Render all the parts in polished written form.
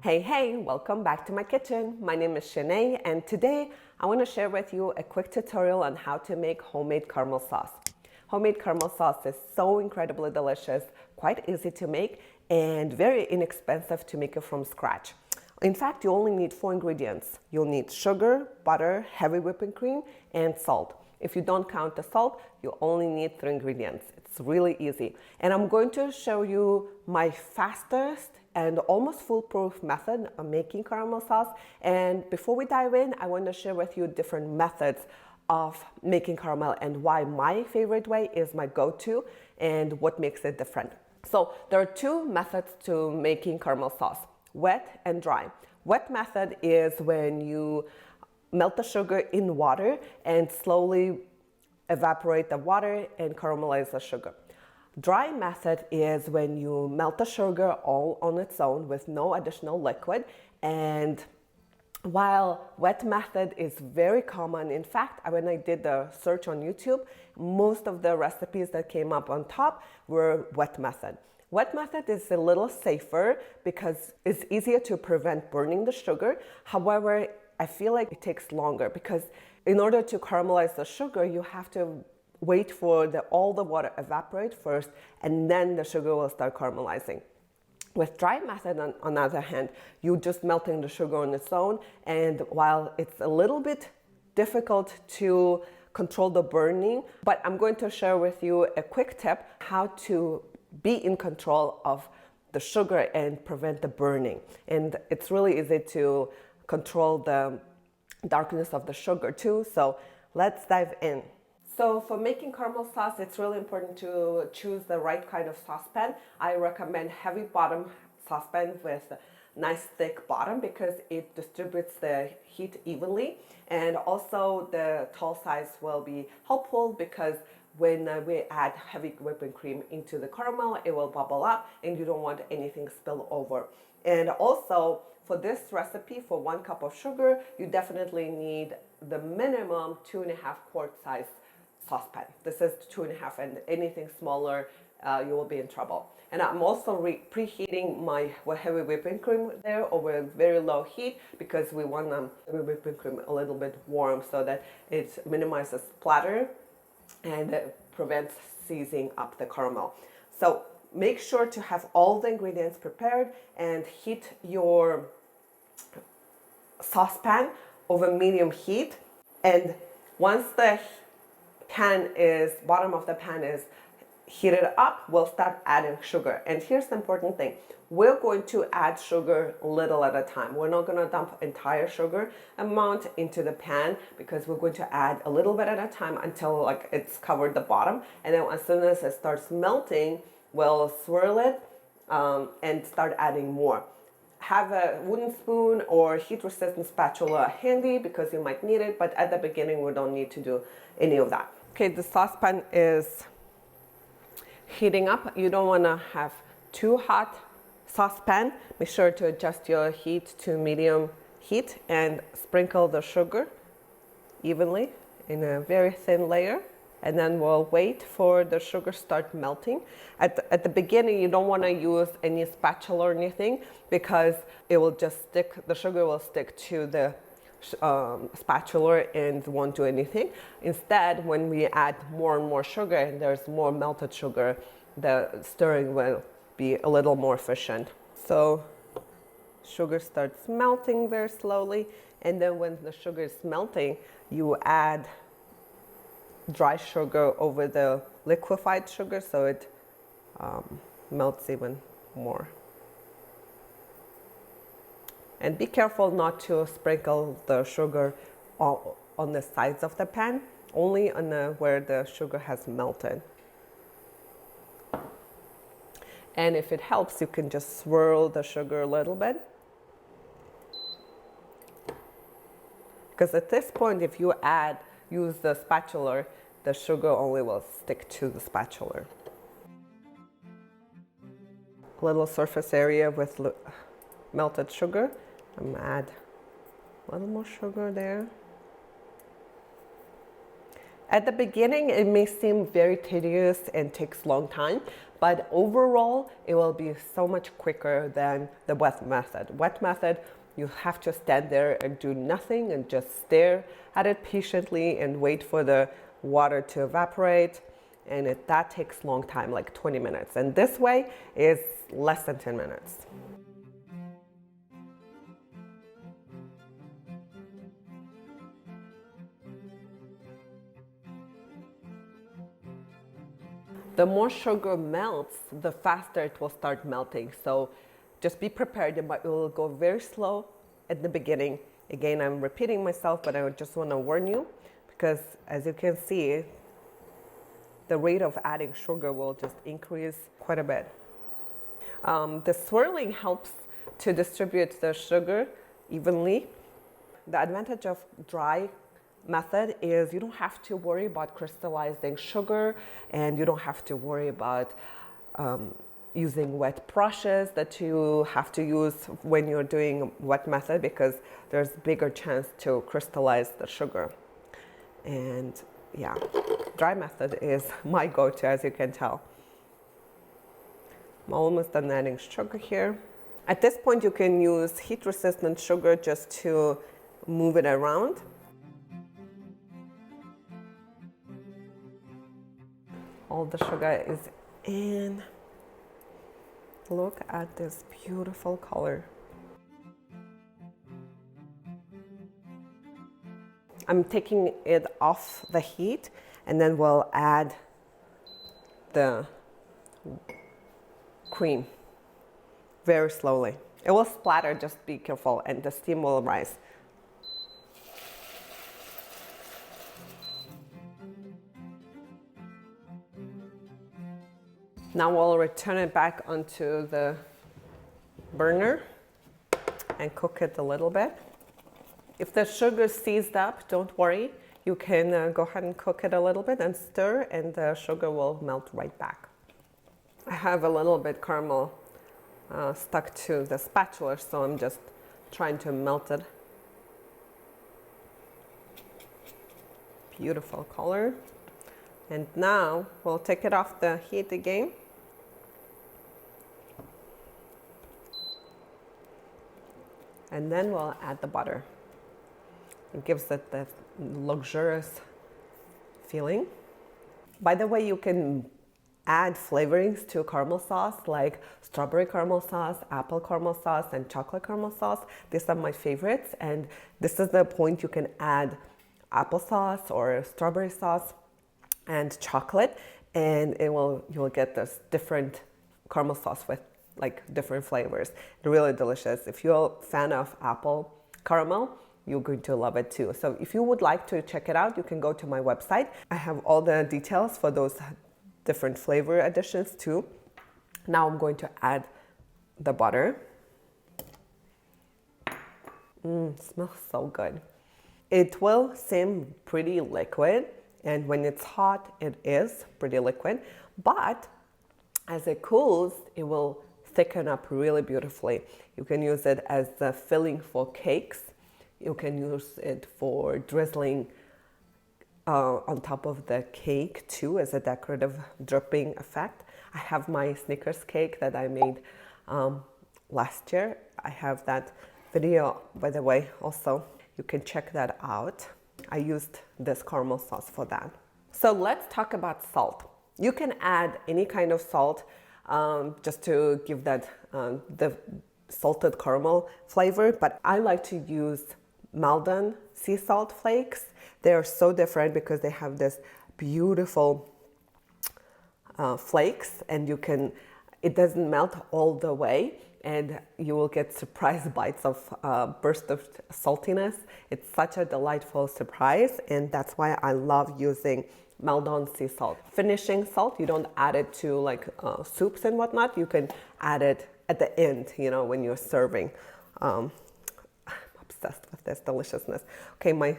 Hey, welcome back to my kitchen. My name is Shanae, and today I want to share with you a quick tutorial on how to make homemade caramel sauce. Homemade caramel sauce is so incredibly delicious, quite easy to make, and very inexpensive to make it from scratch. In fact, you only need 4 ingredients. You'll need sugar, butter, heavy whipping cream, and salt. If you don't count the salt, you only need 3 ingredients. It's really easy. And I'm going to show you my fastest and almost foolproof method of making caramel sauce. And before we dive in, I want to share with you different methods of making caramel and why my favorite way is my go-to and what makes it different. So there are 2 methods to making caramel sauce: wet and dry. Wet method is when you melt the sugar in water and slowly evaporate the water and caramelize the sugar. Dry method is when you melt the sugar all on its own with no additional liquid. And while wet method is very common, in fact, when I did the search on YouTube, most of the recipes that came up on top were wet method. Wet method is a little safer because it's easier to prevent burning the sugar. However, I feel like it takes longer because in order to caramelize the sugar, you have to wait for all the water evaporate first, and then the sugar will start caramelizing. With dry method, on the other hand, you're just melting the sugar on its own, and while it's a little bit difficult to control the burning, but I'm going to share with you a quick tip how to be in control of the sugar and prevent the burning. And it's really easy to control the darkness of the sugar too, so let's dive in. So for making caramel sauce, it's really important to choose the right kind of saucepan. I recommend heavy bottom saucepan with nice thick bottom because it distributes the heat evenly. And also the tall size will be helpful because when we add heavy whipping cream into the caramel, it will bubble up and you don't want anything spill over. And also for this recipe, for 1 cup of sugar, you definitely need the minimum 2.5 quart size saucepan. This is 2.5, and anything smaller, you will be in trouble. And I'm also preheating my heavy whipping cream there over very low heat because we want the whipping cream a little bit warm so that it minimizes splatter and prevents seizing up the caramel. So make sure to have all the ingredients prepared and heat your saucepan over medium heat. And once the bottom of the pan is heated up, we'll start adding sugar. And here's the important thing: we're going to add sugar little at a time. We're not going to dump entire sugar amount into the pan because we're going to add a little bit at a time until it's covered the bottom. And then as soon as it starts melting, we'll swirl it and start adding more. Have a wooden spoon or heat-resistant spatula handy because you might need it, but at the beginning we don't need to do any of that. Okay, the saucepan is heating up. You don't want to have too hot saucepan. Make sure to adjust your heat to medium heat and sprinkle the sugar evenly in a very thin layer. And then we'll wait for the sugar start melting. At the beginning, you don't want to use any spatula or anything because it will just stick, the sugar will stick to the spatula and won't do anything. Instead, when we add more and more sugar and there's more melted sugar, the stirring will be a little more efficient. So sugar starts melting very slowly, and then when the sugar is melting, you add dry sugar over the liquefied sugar so it melts even more. And be careful not to sprinkle the sugar on the sides of the pan, only on where the sugar has melted. And if it helps, you can just swirl the sugar a little bit. Because at this point, if you use the spatula, the sugar only will stick to the spatula. A little surface area with melted sugar. I'm gonna add a little more sugar there. At the beginning, it may seem very tedious and takes long time, but overall, it will be so much quicker than the wet method. Wet method, you have to stand there and do nothing and just stare at it patiently and wait for the water to evaporate. And that takes long time, like 20 minutes. And this way is less than 10 minutes. The more sugar melts, the faster it will start melting. So just be prepared. It will go very slow at the beginning. Again, I'm repeating myself, but I just want to warn you because as you can see, the rate of adding sugar will just increase quite a bit. The swirling helps to distribute the sugar evenly. The advantage of dry method is you don't have to worry about crystallizing sugar, and you don't have to worry about using wet brushes that you have to use when you're doing wet method, because there's bigger chance to crystallize the sugar. And yeah, dry method is my go-to, as you can tell. I'm almost done adding sugar here. At this point, you can use heat-resistant sugar just to move it around. All the sugar is in. Look at this beautiful color. I'm taking it off the heat, and then we'll add the cream very slowly. It will splatter, just be careful, and the steam will rise. Now we'll return it back onto the burner and cook it a little bit. If the sugar seized up, don't worry. You can go ahead and cook it a little bit and stir, and the sugar will melt right back. I have a little bit caramel stuck to the spatula, so I'm just trying to melt it. Beautiful color. And now we'll take it off the heat again. And then we'll add the butter. It gives it that luxurious feeling. By the way, you can add flavorings to caramel sauce, like strawberry caramel sauce, apple caramel sauce, and chocolate caramel sauce. These are my favorites, and this is the point you can add applesauce or strawberry sauce and chocolate, and you'll get this different caramel sauce with like different flavors. Really delicious. If you're a fan of apple caramel, you're going to love it too. So if you would like to check it out, you can go to my website. I have all the details for those different flavor additions too. Now I'm going to add the butter. Smells so good. It will seem pretty liquid, and when it's hot, it is pretty liquid, but as it cools, it will thicken up really beautifully. You can use it as the filling for cakes. You can use it for drizzling on top of the cake too, as a decorative dripping effect. I have my Snickers cake that I made last year. I have that video, by the way, also. You can check that out. I used this caramel sauce for that. So let's talk about salt. You can add any kind of salt just to give that the salted caramel flavor, but I like to use Maldon sea salt flakes. They are so different because they have this beautiful flakes, and it doesn't melt all the way, and you will get surprise bites of burst of saltiness. It's such a delightful surprise, and that's why I love using Maldon sea salt. Finishing salt, you don't add it to like soups and whatnot. You can add it at the end, when you're serving. I'm obsessed with this deliciousness. Okay, my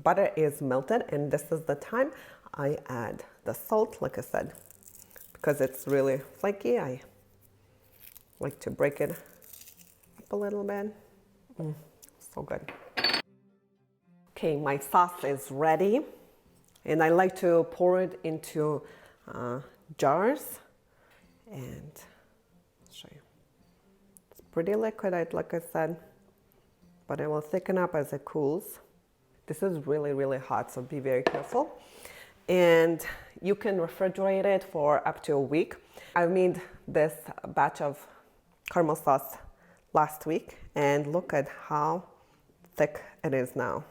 butter is melted, and this is the time I add the salt, like I said, because it's really flaky. I like to break it up a little bit. So good. Okay, my sauce is ready. And I like to pour it into jars, and I'll show you. It's pretty liquid, like I said, but it will thicken up as it cools. This is really, really hot, so be very careful. And you can refrigerate it for up to a week. I made this batch of caramel sauce last week, and look at how thick it is now.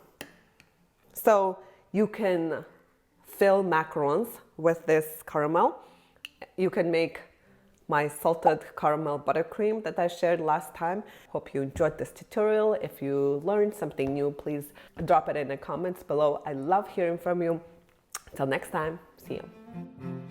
So you can fill macarons with this caramel. You can make my salted caramel buttercream that I shared last time. Hope you enjoyed this tutorial. If you learned something new, please drop it in the comments below. I love hearing from you. Till next time, see you.